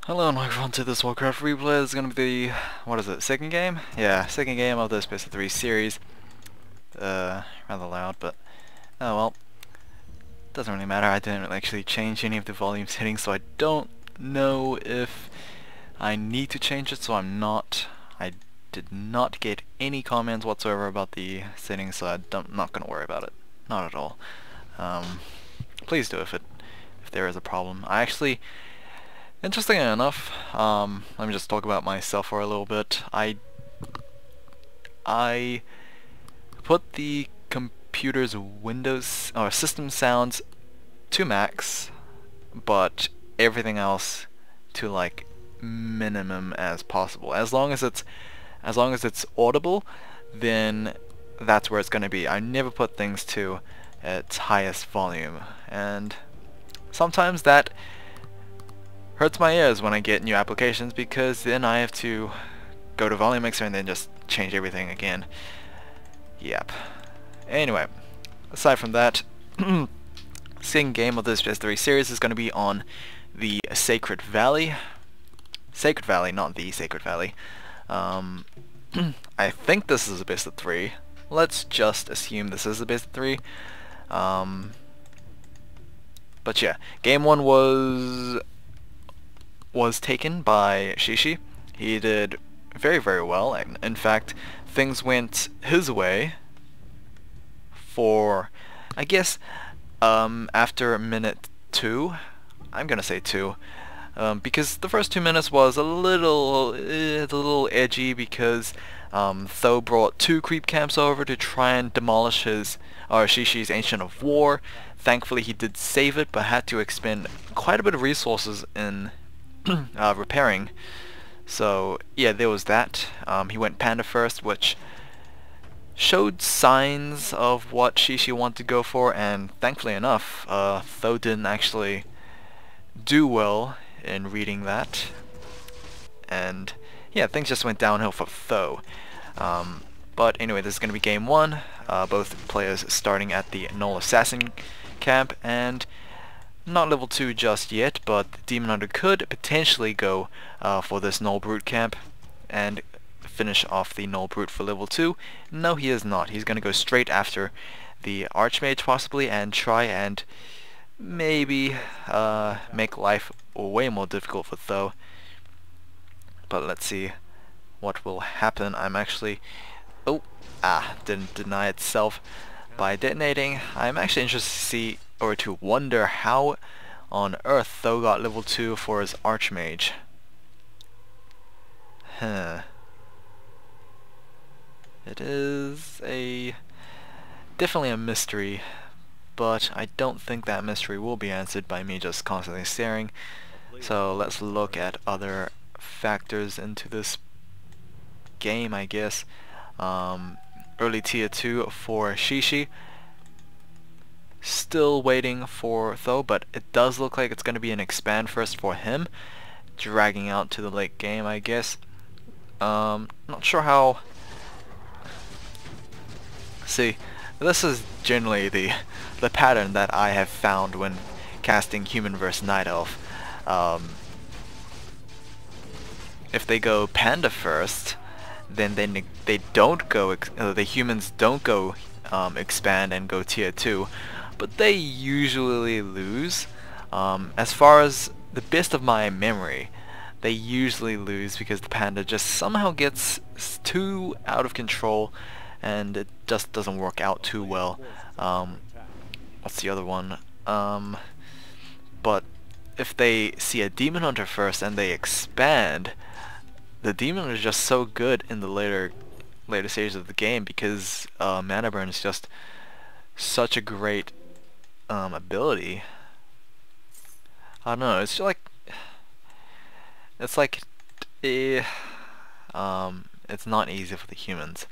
Hello and welcome to this Warcraft replay. This is going to be the, what is it, second game? Yeah, second game of this WC3 series. Rather loud, but oh well. Doesn't really matter. I didn't really actually change any of the volume settings, so I don't know if I need to change it, so I did not get any comments whatsoever about the settings, so I'm not going to worry about it. Not at all. Please do if there is a problem. Interestingly enough, let me just talk about myself for a little bit. I put the computer's Windows or system sounds to max, but everything else to like minimum as possible. As long as it's audible, then that's where it's going to be. I never put things to its highest volume, and sometimes that hurts my ears when I get new applications, because then I have to go to volume mixer and then just change everything again. Yep. Anyway, aside from that, second game of this PS3 series is going to be on the Sacred Valley. Sacred Valley, not the Sacred Valley. I think this is a best of 3. Let's just assume this is a best of 3. But yeah, game 1 was taken by XiXi. He did very, very well, and in fact things went his way for, I guess, after minute 2. I'm gonna say 2, because the first 2 minutes was a little edgy, because Tho brought 2 creep camps over to try and demolish XiXi's Ancient of War. Thankfully he did save it, but had to expend quite a bit of resources in repairing. So yeah, there was that. He went Panda first, which showed signs of what XiXi wanted to go for, and thankfully enough, Tho didn't actually do well in reading that, and yeah, things just went downhill for Tho. But anyway, this is going to be game 1, both players starting at the Null Assassin camp, and not level 2 just yet, but the Demon Hunter could potentially go for this Null Brute camp and finish off the Null Brute for level 2. No, he is not. He's going to go straight after the Archmage possibly and try and maybe make life way more difficult for Tho. But let's see what will happen. I'm actually... didn't deny itself by detonating. I'm actually interested to see, or to wonder, how on earth Tho got level 2 for his Archmage. It is definitely a mystery, but I don't think that mystery will be answered by me just constantly staring. So let's look at other factors into this game, I guess. Early tier 2 for XiXi. Still waiting for Tho, but it does look like it's going to be an expand first for him, dragging out to the late game, I guess. Not sure how... See, this is generally the pattern that I have found when casting Human vs Night Elf. If they go Panda first, then they don't go, the humans don't go expand and go tier 2, but they usually lose. As far as the best of my memory, they usually lose because the Panda just somehow gets too out of control and it just doesn't work out too well. What's the other one? But if they see a Demon Hunter first and they expand, the Demon Hunter is just so good in the later stages of the game, because Mana Burn is just such a great ability. I don't know, it's like it's not easy for the humans.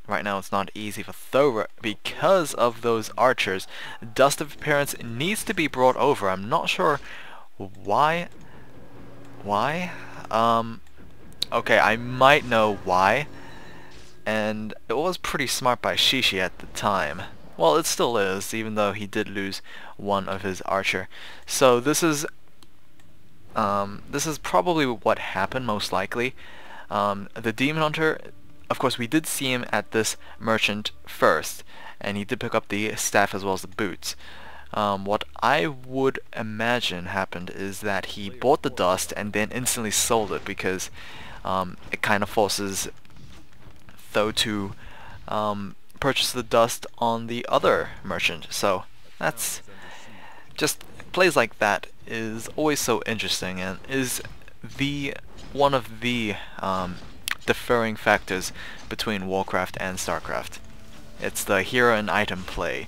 Right now it's not easy for Tho because of those archers. Dust of Appearance needs to be brought over. I'm not sure why. Okay, I might know why, and it was pretty smart by XiXi at the time. Well, it still is, even though he did lose one of his archer. So this is this is probably what happened most likely. The Demon Hunter, of course, we did see him at this merchant first, and he did pick up the staff as well as the boots. What I would imagine happened is that he bought the dust and then instantly sold it, because it kind of forces Tho to purchase the dust on the other merchant. So that's just, plays like that is always so interesting, and is the one of the differing factors between Warcraft and StarCraft. It's the hero and item play.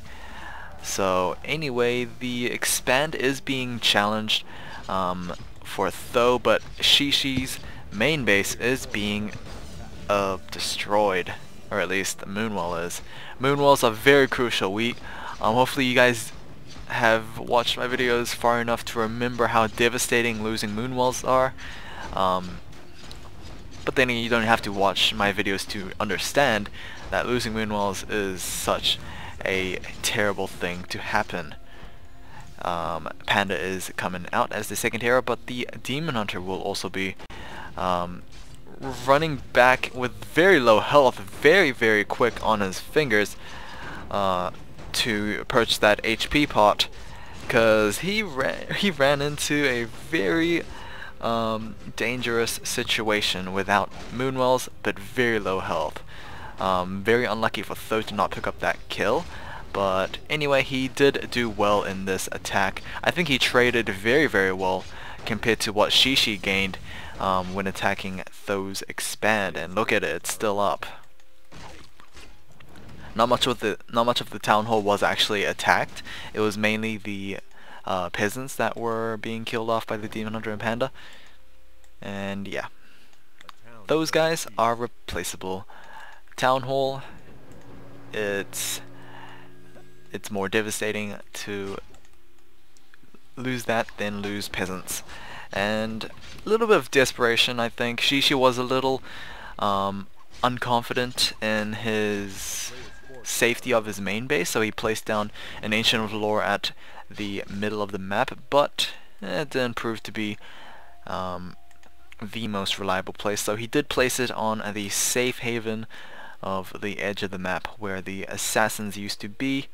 So anyway, the expand is being challenged for Tho, but XiXi's main base is being destroyed, or at least the Moonwell is. Moonwells are very crucial. Hopefully you guys have watched my videos far enough to remember how devastating losing Moonwells are. But then you don't have to watch my videos to understand that losing Moonwells is such a terrible thing to happen. Panda is coming out as the second hero, but the Demon Hunter will also be running back with very low health, very quick on his fingers to purchase that HP pot, because he ran into a very dangerous situation without Moonwells but very low health. Very unlucky for Tho to not pick up that kill, but anyway, he did do well in this attack. I think he traded very well compared to what XiXi gained when attacking Tho's expand, and look at it, it's still up. Not much of the town hall was actually attacked. It was mainly the peasants that were being killed off by the Demon Hunter and Panda. And yeah, those guys are replaceable. Town hall, it's more devastating to lose that than lose peasants. And a little bit of desperation, I think. XiXi was a little unconfident in his safety of his main base, so he placed down an Ancient of Lore at the middle of the map, but it didn't prove to be the most reliable place, so he did place it on the safe haven of the edge of the map where the assassins used to be.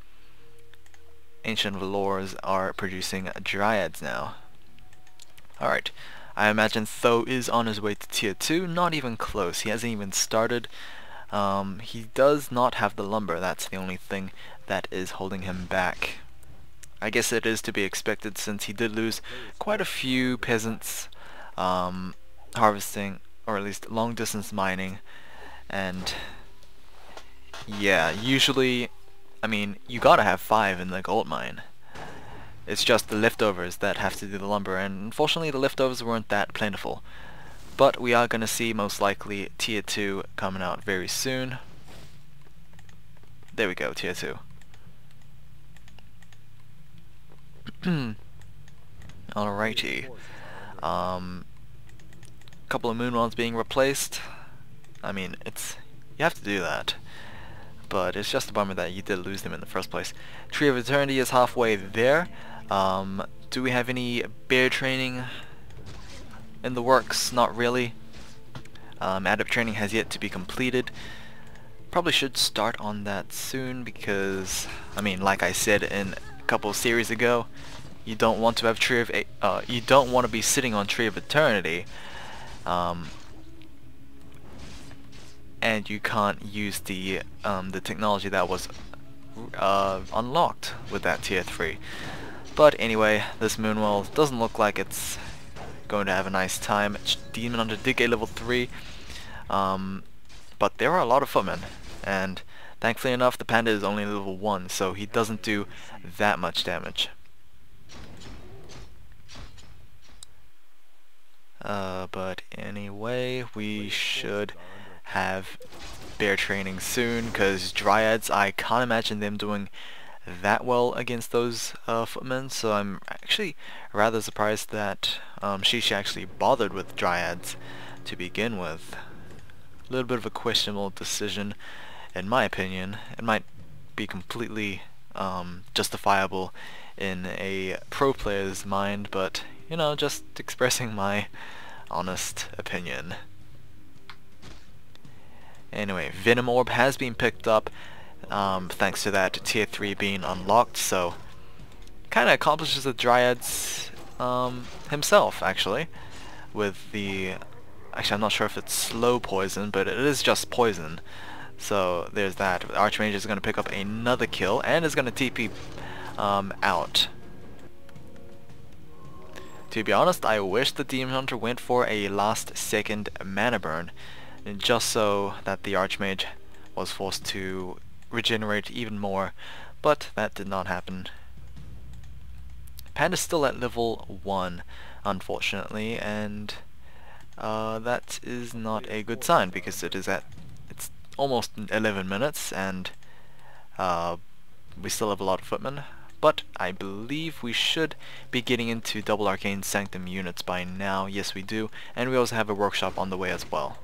Ancient of Lores are producing dryads now. Alright, I imagine Tho is on his way to tier 2, not even close, he hasn't even started. He does not have the lumber, that's the only thing that is holding him back. I guess it is to be expected since he did lose quite a few peasants harvesting, or at least long distance mining, and yeah, usually, I mean, you gotta have 5 in the gold mine. It's just the leftovers that have to do the lumber, and unfortunately the leftovers weren't that plentiful. But we are gonna see most likely tier 2 coming out very soon. There we go, tier 2. Alrighty. Couple of Moonwells being replaced. I mean, you have to do that. But it's just a bummer that you did lose them in the first place. Tree of Eternity is halfway there. Do we have any bear training in the works? Not really. Adept training has yet to be completed. Probably should start on that soon because, I mean, like I said in a couple of series ago, you don't want to have you don't want to be sitting on Tree of Eternity, and you can't use the technology that was unlocked with that tier 3. But anyway, this Moonwell doesn't look like it's going to have a nice time. Demon Hunter did get level 3, but there are a lot of footmen, and thankfully enough the Panda is only level 1, so he doesn't do that much damage. But anyway, we should have bear training soon, because dryads, I can't imagine them doing that well against those footmen, so I'm actually rather surprised that XiXi actually bothered with dryads to begin with. A little bit of a questionable decision in my opinion. It might be completely justifiable in a pro player's mind, but you know, just expressing my honest opinion. Anyway, Venom Orb has been picked up, thanks to that tier 3 being unlocked, so kinda accomplishes the Dryad's himself, actually, with the... Actually, I'm not sure if it's slow poison, but it is just poison. So there's that. The Archmage is going to pick up another kill and is going to TP out. To be honest, I wish the Demon Hunter went for a last second mana burn, just so that the Archmage was forced to regenerate even more, but that did not happen. Panda's still at level 1, unfortunately, and that is not a good sign because it's almost 11 minutes and we still have a lot of footmen, but I believe we should be getting into double arcane sanctum units by now. Yes, we do, and we also have a workshop on the way as well.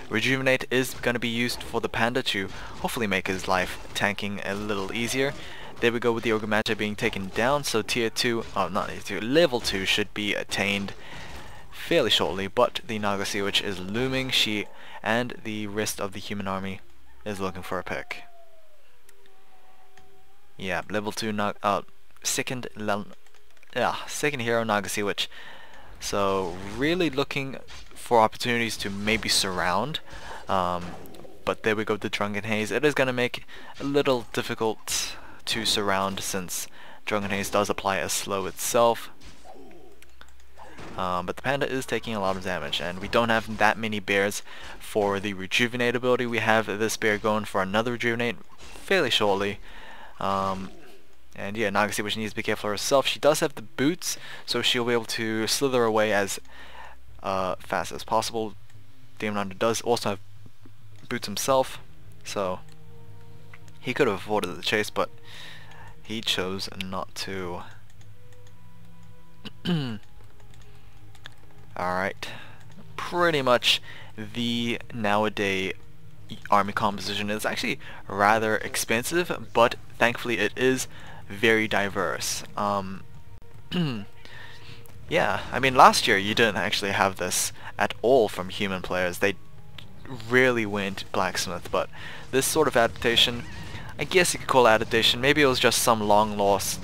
Rejuvenate is going to be used for the Panda to hopefully make his life tanking a little easier. There we go with the Ogre Magi being taken down, so tier 2, not tier 2, level 2 should be attained fairly shortly, but the Naga Sea Witch is looming. She and the rest of the human army is looking for a pick. Yeah, level 2 second hero Naga Sea Witch. So really looking for opportunities to maybe surround, but there we go, the Drunken Haze. It is going to make a little difficult to surround since Drunken Haze does apply a slow itself. But the Panda is taking a lot of damage, and we don't have that many bears for the Rejuvenate ability. We have this bear going for another Rejuvenate fairly shortly. And yeah, Naga Sea Witch needs to be careful herself. She does have the boots, so she'll be able to slither away as fast as possible. Demon Hunter does also have boots himself, so he could have avoided the chase, but he chose not to. Alright, pretty much the nowadays army composition is actually rather expensive, but thankfully it is very diverse. Yeah, I mean last year you didn't actually have this at all from human players. They rarely went blacksmith, but this sort of adaptation, I guess you could call it adaptation. Maybe it was just some long lost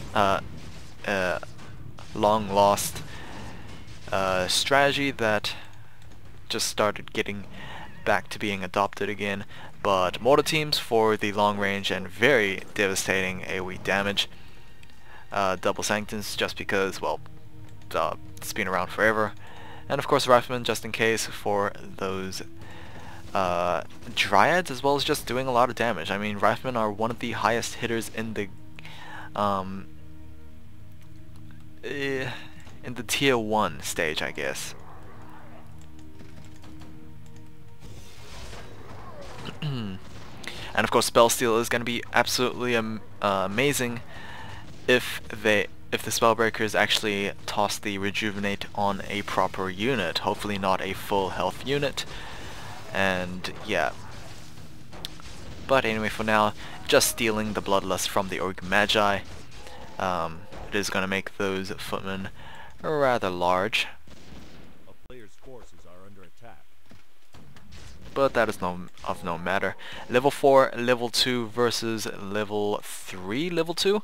strategy that just started getting back to being adopted again. But mortar teams for the long range and very devastating AoE damage. Double Sanctums just because, well, it's been around forever. And of course Rifleman just in case for those Dryads, as well as just doing a lot of damage. I mean, Riflemen are one of the highest hitters in the tier 1 stage, I guess. And of course Spell Steal is going to be absolutely amazing if the Spellbreakers actually toss the Rejuvenate on a proper unit, hopefully not a full health unit. And yeah, but anyway, for now, just stealing the Bloodlust from the Ogre Magi. It is going to make those footmen rather large, A player's forces are under attack. but that is of no matter. Level 4, level 2 versus level 3, level 2?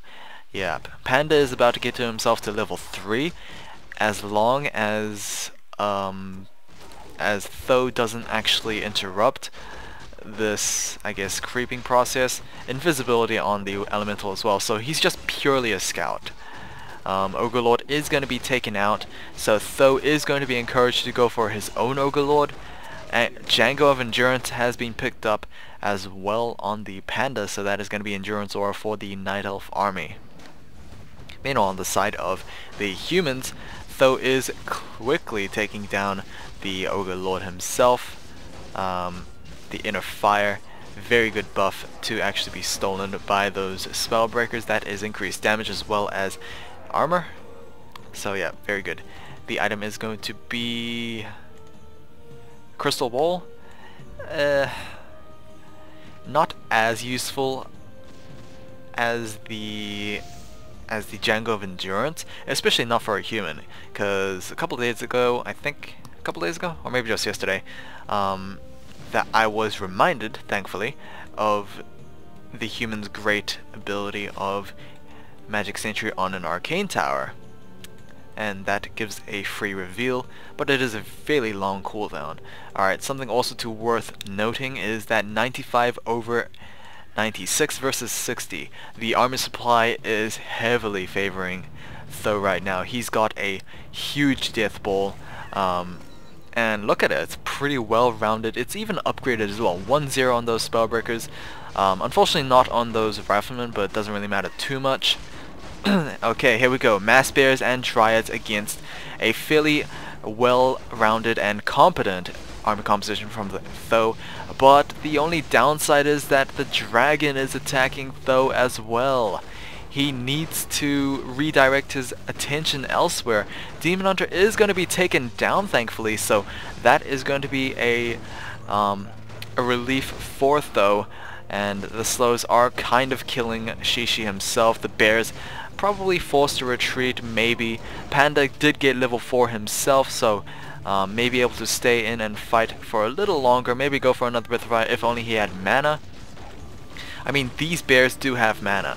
Yeah, Panda is about to get to himself to level 3, as long as Tho doesn't actually interrupt this, I guess, creeping process. Invisibility on the elemental as well, so he's just purely a scout. Ogre Lord is going to be taken out, so Tho is going to be encouraged to go for his own Ogre Lord. And Django of Endurance has been picked up as well on the Panda, so that is going to be Endurance Aura for the Night Elf army. Meanwhile, on the side of the humans, Tho is quickly taking down the Ogre Lord himself. The Inner Fire, very good buff to actually be stolen by those Spellbreakers. That is increased damage as well as armor. So yeah, very good. The item is going to be Crystal Ball. Not as useful as the as the Django of Endurance, especially not for a human, because a couple days ago, I think, a couple days ago, or maybe just yesterday, that I was reminded, thankfully, of the human's great ability of magic sentry on an arcane tower, and that gives a free reveal, but it is a fairly long cooldown. Alright, something also to worth noting is that 95 over 96 versus 60. The army supply is heavily favoring Tho right now. He's got a huge death ball, and look at it, it's pretty well rounded. It's even upgraded as well. 1-0 on those spellbreakers. Unfortunately not on those riflemen, but it doesn't really matter too much. Okay, here we go. Mass Bears and Triads against a fairly well-rounded and competent army composition from the Tho, but the only downside is that the dragon is attacking Tho as well. He needs to redirect his attention elsewhere. Demon Hunter is going to be taken down, thankfully, so that is going to be a relief for Tho, and the slows are kind of killing XiXi himself. The bears probably forced to retreat, maybe. Panda did get level 4 himself, so may be able to stay in and fight for a little longer, maybe go for another Breath of Fire if only he had mana. I mean, these bears do have mana.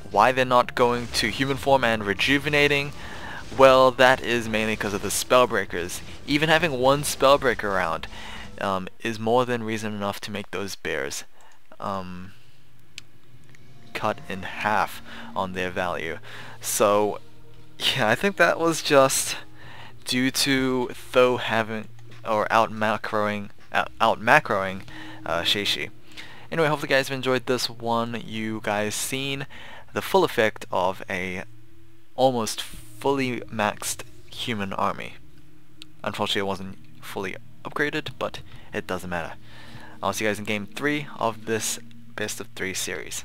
Why they're not going to human form and rejuvenating? Well, that is mainly because of the Spellbreakers. Even having one Spellbreaker around is more than reason enough to make those bears cut in half on their value. So yeah, I think that was just due to Tho having or out macroing XiXi. Anyway, hopefully you guys have enjoyed this one. You guys seen the full effect of a almost fully maxed human army. Unfortunately it wasn't fully upgraded, but it doesn't matter. I'll see you guys in game 3 of this best of 3 series.